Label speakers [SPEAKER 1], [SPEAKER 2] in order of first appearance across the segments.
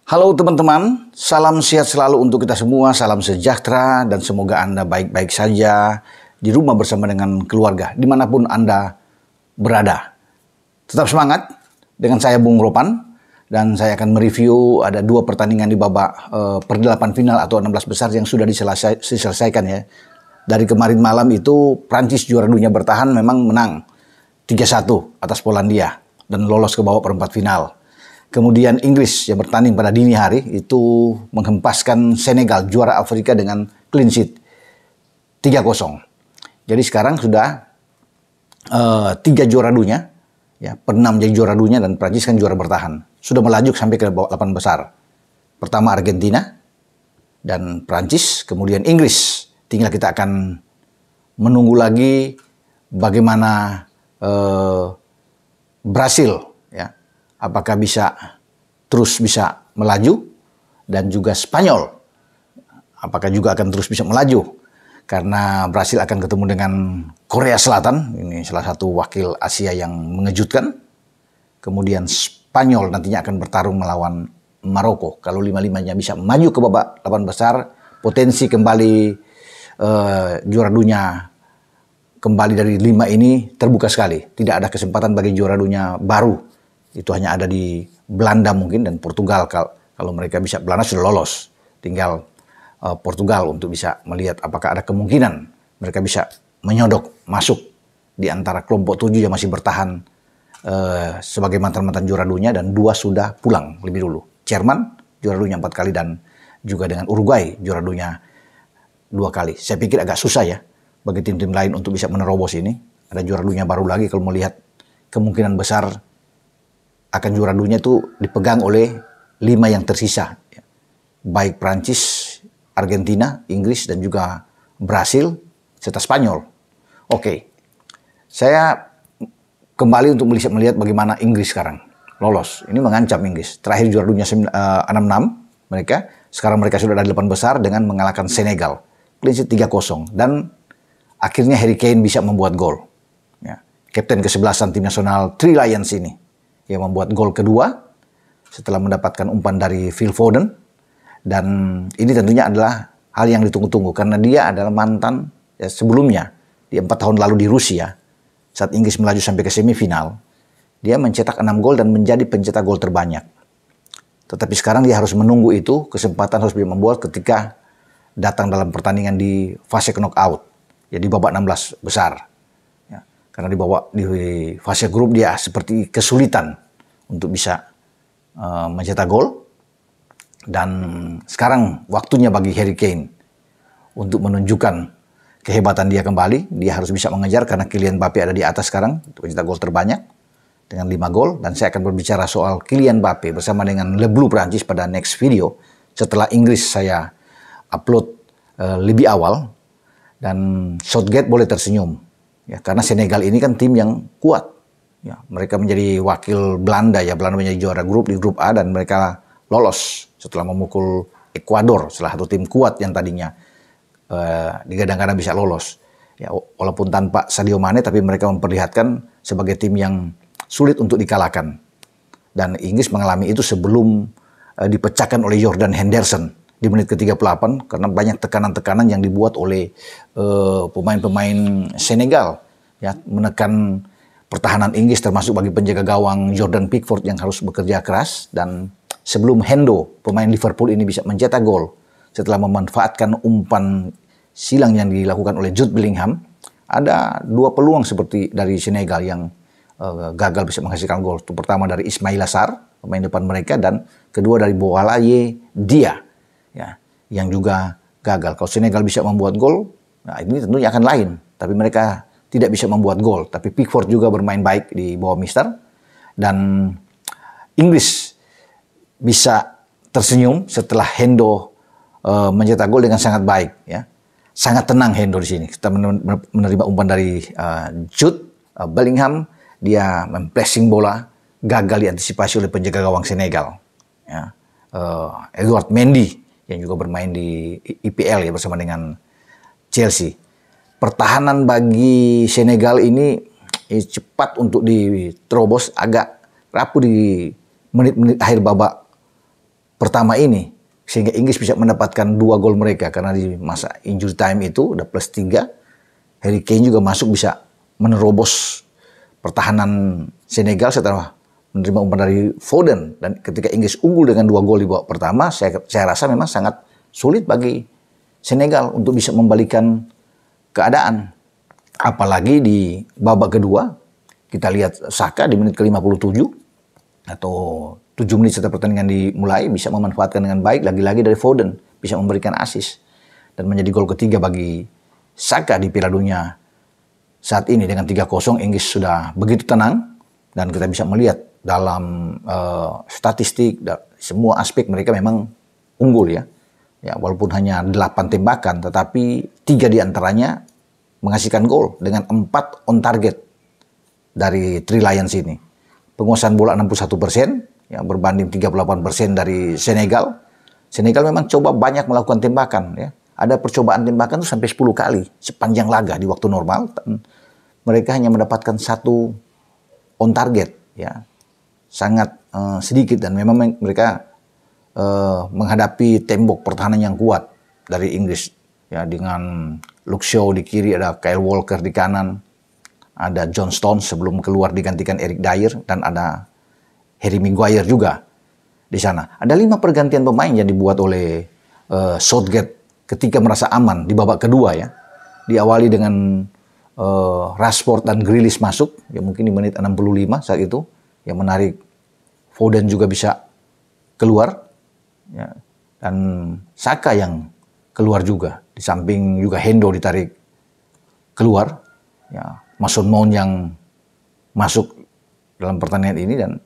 [SPEAKER 1] Halo teman-teman, salam sehat selalu untuk kita semua, salam sejahtera dan semoga Anda baik-baik saja di rumah bersama dengan keluarga, dimanapun Anda berada. Tetap semangat dengan saya Bung Ropan dan saya akan mereview ada dua pertandingan di babak perdelapan final atau 16 besar yang sudah diselesaikan ya. Dari kemarin malam itu Prancis juara dunia bertahan memang menang 3-1 atas Polandia dan lolos ke babak perempat final. Kemudian Inggris yang bertanding pada dini hari itu menghempaskan Senegal juara Afrika dengan clean sheet 3-0. Jadi sekarang sudah 3 juara dunia, ya, per-6 jadi juara dunia dan Prancis kan juara bertahan. Sudah melaju sampai ke babak 8 besar. Pertama Argentina dan Prancis, kemudian Inggris. Tinggal kita akan menunggu lagi bagaimana Brasil. Apakah terus bisa melaju, dan juga Spanyol apakah juga akan terus bisa melaju, karena Brasil akan ketemu dengan Korea Selatan, ini salah satu wakil Asia yang mengejutkan. Kemudian Spanyol nantinya akan bertarung melawan Maroko. Kalau lima-limanya bisa maju ke babak 8 besar, potensi kembali juara dunia kembali dari 5 ini terbuka sekali. Tidak ada kesempatan bagi juara dunia baru. Itu hanya ada di Belanda mungkin dan Portugal. Kalau mereka bisa, Belanda sudah lolos. Tinggal Portugal untuk bisa melihat apakah ada kemungkinan mereka bisa menyodok masuk di antara kelompok 7 yang masih bertahan sebagai mantan-mantan juara dunia, dan 2 sudah pulang lebih dulu. Jerman juara dunia 4 kali dan juga dengan Uruguay juara dunia 2 kali. Saya pikir agak susah ya bagi tim-tim lain untuk bisa menerobos ini. Ada juara dunia baru lagi kalau melihat kemungkinan besar akan juara dunia itu dipegang oleh 5 yang tersisa. Baik Prancis, Argentina, Inggris, dan juga Brasil, serta Spanyol. Oke, saya kembali untuk melihat bagaimana Inggris sekarang lolos. Ini mengancam Inggris. Terakhir juara dunia 66 mereka. Sekarang mereka sudah ada 8 besar dengan mengalahkan Senegal. Clean sheet 3-0. Dan akhirnya Harry Kane bisa membuat gol. Ya. Kapten ke-11 tim nasional Three Lions ini yang membuat gol kedua setelah mendapatkan umpan dari Phil Foden. Dan ini tentunya adalah hal yang ditunggu-tunggu karena dia adalah mantan ya, sebelumnya di 4 tahun lalu di Rusia saat Inggris melaju sampai ke semifinal. Dia mencetak 6 gol dan menjadi pencetak gol terbanyak. Tetapi sekarang dia harus menunggu itu, kesempatan harus dia membuat ketika datang dalam pertandingan di fase knockout, ya di babak 16 besar. Karena di fase grup dia seperti kesulitan untuk bisa mencetak gol. Dan sekarang waktunya bagi Harry Kane untuk menunjukkan kehebatan dia kembali. Dia harus bisa mengejar karena Kylian Mbappe ada di atas sekarang untuk mencetak gol terbanyak dengan 5 gol. Dan saya akan berbicara soal Kylian Mbappe bersama dengan Le Bleu Prancis pada next video. Setelah Inggris saya upload lebih awal. Dan Southgate boleh tersenyum. Ya, karena Senegal ini kan tim yang kuat. Ya, mereka menjadi wakil Belanda ya. Belanda menjadi juara grup di grup A dan mereka lolos setelah memukul Ekuador, salah satu tim kuat yang tadinya digadang-gadang bisa lolos. Ya, walaupun tanpa Sadio Mane, tapi mereka memperlihatkan sebagai tim yang sulit untuk dikalahkan. Dan Inggris mengalami itu sebelum dipecahkan oleh Jordan Henderson di menit ke-38 karena banyak tekanan-tekanan yang dibuat oleh pemain-pemain Senegal, ya, menekan pertahanan Inggris termasuk bagi penjaga gawang Jordan Pickford yang harus bekerja keras. Dan sebelum Hendo, pemain Liverpool ini bisa mencetak gol setelah memanfaatkan umpan silang yang dilakukan oleh Jude Bellingham, ada 2 peluang seperti dari Senegal yang gagal bisa menghasilkan gol. Itu pertama dari Ismaila Sarr, pemain depan mereka, dan kedua dari Boulaye Dia, ya, yang juga gagal. Kalau Senegal bisa membuat gol, nah ini tentunya akan lain. Tapi mereka tidak bisa membuat gol. Tapi Pickford juga bermain baik di bawah Mister. Dan Inggris bisa tersenyum setelah Hendo mencetak gol dengan sangat baik. Ya. Sangat tenang Hendo di sini. Kita menerima umpan dari Jude Bellingham. Dia mempressing bola, gagal diantisipasi oleh penjaga gawang Senegal. Ya. Edouard Mendy yang juga bermain di IPL ya bersama dengan Chelsea. Pertahanan bagi Senegal ini cepat untuk diterobos, agak rapuh di menit-menit akhir babak pertama ini sehingga Inggris bisa mendapatkan 2 gol mereka karena di masa injury time itu udah +3. Harry Kane juga masuk bisa menerobos pertahanan Senegal setelah menerima umpan dari Foden, dan ketika Inggris unggul dengan 2 gol di babak pertama, saya rasa memang sangat sulit bagi Senegal untuk bisa membalikan keadaan. Apalagi di babak kedua, kita lihat Saka di menit ke-57 atau 7 menit setelah pertandingan dimulai bisa memanfaatkan dengan baik, lagi-lagi dari Foden bisa memberikan assist dan menjadi gol ketiga bagi Saka di Piala Dunia saat ini. Dengan 3-0 Inggris sudah begitu tenang, dan kita bisa melihat dalam statistik dan semua aspek mereka memang unggul ya. Ya, walaupun hanya 8 tembakan, tetapi 3 diantaranya menghasilkan gol dengan 4 on target dari Three Lions ini. Penguasaan bola 61%, ya, berbanding 38% dari Senegal. Senegal memang coba banyak melakukan tembakan. Ya. Ada percobaan tembakan itu sampai 10 kali sepanjang laga di waktu normal. Mereka hanya mendapatkan 1 on target. Ya. Sangat sedikit, dan memang mereka menghadapi tembok pertahanan yang kuat dari Inggris. Ya, dengan Luke Shaw di kiri, ada Kyle Walker di kanan, ada John Stones sebelum keluar digantikan Eric Dier, dan ada Harry Maguire juga di sana. Ada 5 pergantian pemain yang dibuat oleh Southgate ketika merasa aman di babak kedua ya. Diawali dengan Rashford dan Grealish masuk, ya mungkin di menit 65 saat itu, yang menarik Foden juga bisa keluar, ya, dan Saka yang keluar juga. Di samping juga Hendo ditarik keluar, ya, Mason Mount yang masuk dalam pertandingan ini, dan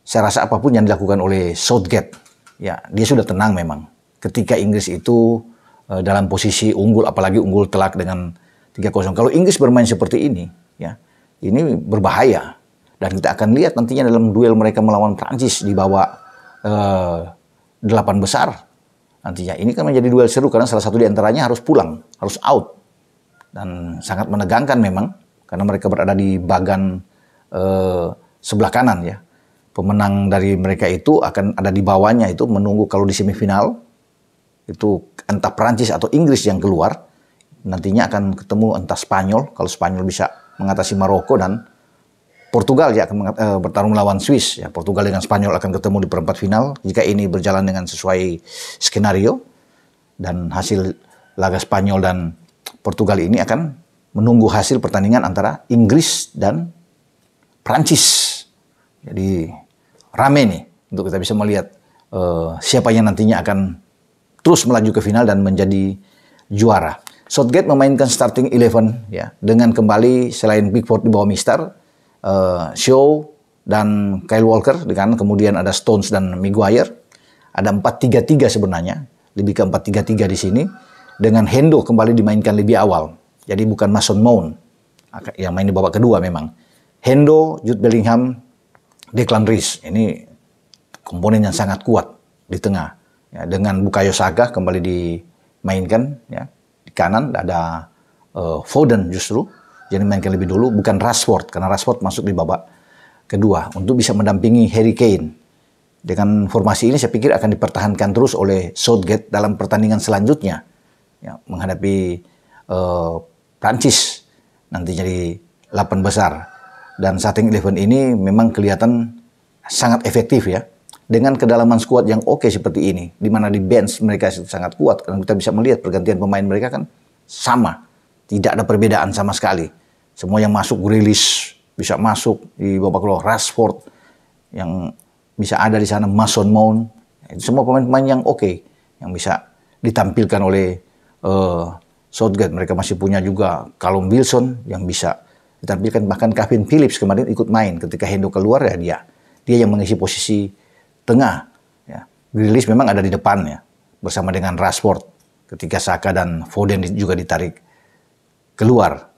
[SPEAKER 1] saya rasa apapun yang dilakukan oleh Southgate, ya dia sudah tenang memang. Ketika Inggris itu dalam posisi unggul, apalagi unggul telak dengan 3-0. Kalau Inggris bermain seperti ini, ya ini berbahaya. Dan kita akan lihat nantinya dalam duel mereka melawan Prancis di babak 8 besar. Nantinya ini kan menjadi duel seru karena salah satu di antaranya harus pulang, harus out. Dan sangat menegangkan memang karena mereka berada di bagan sebelah kanan ya. Pemenang dari mereka itu akan ada di bawahnya, itu menunggu kalau di semifinal itu entah Prancis atau Inggris yang keluar. Nantinya akan ketemu entah Spanyol, kalau Spanyol bisa mengatasi Maroko, dan Portugal ya akan bertarung melawan Swiss. Ya, Portugal dengan Spanyol akan ketemu di perempat final jika ini berjalan dengan sesuai skenario, dan hasil laga Spanyol dan Portugal ini akan menunggu hasil pertandingan antara Inggris dan Prancis. Jadi rame nih untuk kita bisa melihat siapa yang nantinya akan terus melaju ke final dan menjadi juara. Southgate memainkan starting 11 ya, dengan kembali selain Pickford di bawah Mister, Shaw dan Kyle Walker di kanan, kemudian ada Stones dan Maguire. Ada 4-3-3 sebenarnya, lebih ke 4-3-3 di sini, dengan Hendo kembali dimainkan lebih awal. Jadi bukan Mason Mount yang main di babak kedua memang. Hendo, Jude Bellingham, Declan Rice, ini komponen yang sangat kuat di tengah. Ya, dengan Bukayo Saka kembali dimainkan ya. Di kanan ada Foden justru jadi mainkan lebih dulu, bukan Rashford, karena Rashford masuk di babak kedua untuk bisa mendampingi Harry Kane. Dengan formasi ini saya pikir akan dipertahankan terus oleh Southgate dalam pertandingan selanjutnya ya, menghadapi Prancis nanti jadi 8 besar. Dan starting 11 ini memang kelihatan sangat efektif ya, dengan kedalaman skuad yang oke seperti ini, di mana di bench mereka sangat kuat. Karena kita bisa melihat pergantian pemain mereka kan sama, tidak ada perbedaan sama sekali. Semua yang masuk, Grealish bisa masuk di babak kedua, Rashford yang bisa ada di sana, Mason Mount, itu semua pemain-pemain yang oke, yang bisa ditampilkan oleh Southgate. Mereka masih punya juga Callum Wilson yang bisa ditampilkan, bahkan Calvin Phillips kemarin ikut main ketika Hendo keluar ya, dia yang mengisi posisi tengah. Ya. Grealish memang ada di depan ya, bersama dengan Rashford ketika Saka dan Foden juga ditarik keluar.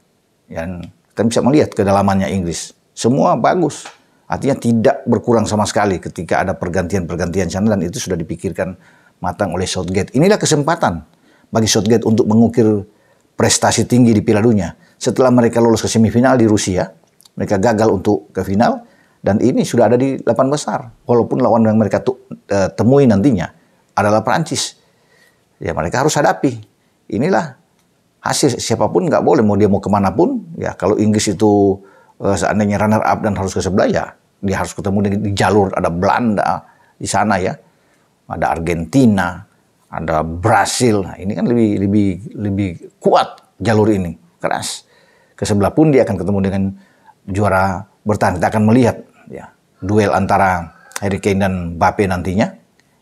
[SPEAKER 1] Dan kita bisa melihat kedalamannya Inggris. Semua bagus. Artinya tidak berkurang sama sekali ketika ada pergantian-pergantian sana, dan itu sudah dipikirkan matang oleh Southgate. Inilah kesempatan bagi Southgate untuk mengukir prestasi tinggi di Piala Dunia. Setelah mereka lolos ke semifinal di Rusia, mereka gagal untuk ke final. Dan ini sudah ada di 8 besar. Walaupun lawan yang mereka temui nantinya adalah Prancis. Ya mereka harus hadapi. Inilah hasil, siapapun nggak boleh, mau dia mau kemanapun. Ya kalau Inggris itu seandainya runner up dan harus ke sebelah, ya dia harus ketemu di jalur, ada Belanda di sana ya. Ada Argentina, ada Brasil. Nah, ini kan lebih kuat jalur ini, keras. Ke sebelah pun dia akan ketemu dengan juara bertahan. Kita akan melihat ya duel antara Harry Kane dan Mbappe nantinya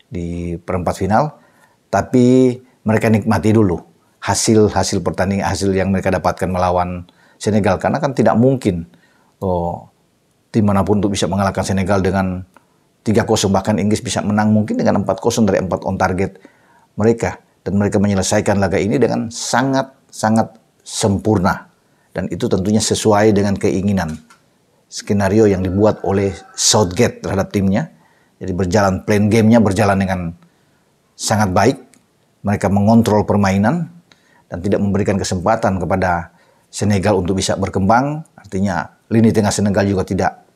[SPEAKER 1] di perempat final. Tapi mereka nikmati dulu hasil pertandingan, hasil yang mereka dapatkan melawan Senegal, karena kan tidak mungkin tim manapun untuk bisa mengalahkan Senegal dengan 3-0, bahkan Inggris bisa menang mungkin dengan 4-0 dari 4 on target mereka, dan mereka menyelesaikan laga ini dengan sangat sempurna, dan itu tentunya sesuai dengan keinginan skenario yang dibuat oleh Southgate terhadap timnya. Jadi plan gamenya berjalan dengan sangat baik. Mereka mengontrol permainan dan tidak memberikan kesempatan kepada Senegal untuk bisa berkembang. Artinya lini tengah Senegal juga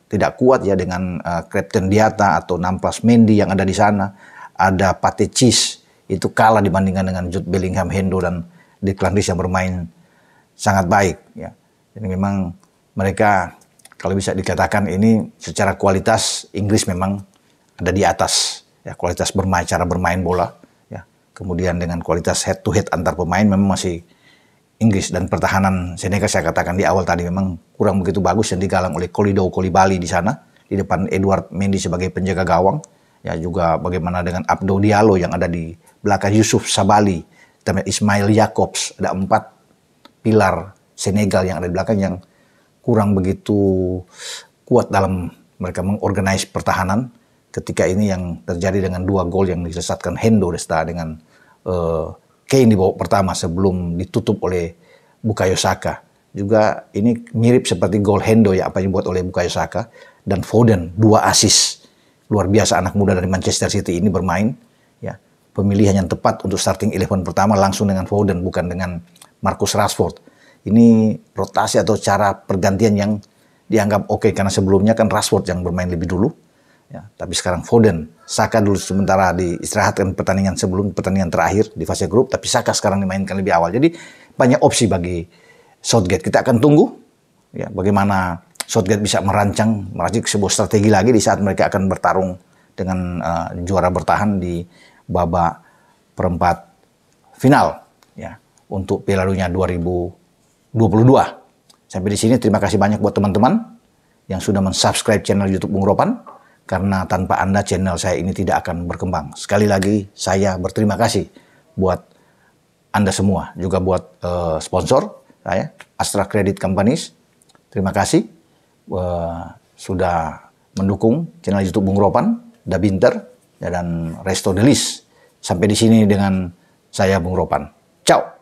[SPEAKER 1] tidak kuat ya, dengan Krepten Diatta atau Namplas Mendy yang ada di sana. Ada Pathé Ciss, itu kalah dibandingkan dengan Jude Bellingham, Hendo, dan Declan Rice yang bermain sangat baik ya. Jadi memang mereka, kalau bisa dikatakan ini secara kualitas Inggris memang ada di atas ya, kualitas cara bermain bola ya. Kemudian dengan kualitas head to head antar pemain memang masih Inggris, dan pertahanan Senegal saya katakan di awal tadi memang kurang begitu bagus yang digalang oleh Koulibaly di sana, di depan Edouard Mendy sebagai penjaga gawang ya, juga bagaimana dengan Abdou Diallo yang ada di belakang Youssouf Sabaly, Ismail Jakobs. Ada 4 pilar Senegal yang ada di belakang yang kurang begitu kuat dalam mereka mengorganize pertahanan. Ketika ini yang terjadi dengan 2 gol yang disesatkan Hendo Desta dengan Kane di babak pertama sebelum ditutup oleh Bukayo Saka. Juga ini mirip seperti gol Hendo ya, apa yang dibuat oleh Bukayo Saka. Dan Foden 2 assist. Luar biasa anak muda dari Manchester City ini bermain ya. Pemilihan yang tepat untuk starting 11 pertama langsung dengan Foden, bukan dengan Marcus Rashford. Ini rotasi atau cara pergantian yang dianggap oke, karena sebelumnya kan Rashford yang bermain lebih dulu. Ya, tapi sekarang Foden, Saka dulu sementara diistirahatkan pertandingan sebelum pertandingan terakhir di fase grup, tapi Saka sekarang dimainkan lebih awal. Jadi banyak opsi bagi Southgate. Kita akan tunggu ya bagaimana Southgate bisa meracik sebuah strategi lagi di saat mereka akan bertarung dengan juara bertahan di babak perempat final ya untuk Piala Dunia 2022. Sampai di sini, terima kasih banyak buat teman-teman yang sudah mensubscribe channel YouTube Bung Ropan. Karena tanpa Anda channel saya ini tidak akan berkembang. Sekali lagi saya berterima kasih buat Anda semua. Juga buat sponsor saya, Astra Credit Companies. Terima kasih sudah mendukung channel YouTube Bung Ropan, Dabinter, dan Resto Delis. Sampai di sini dengan saya Bung Ropan. Ciao.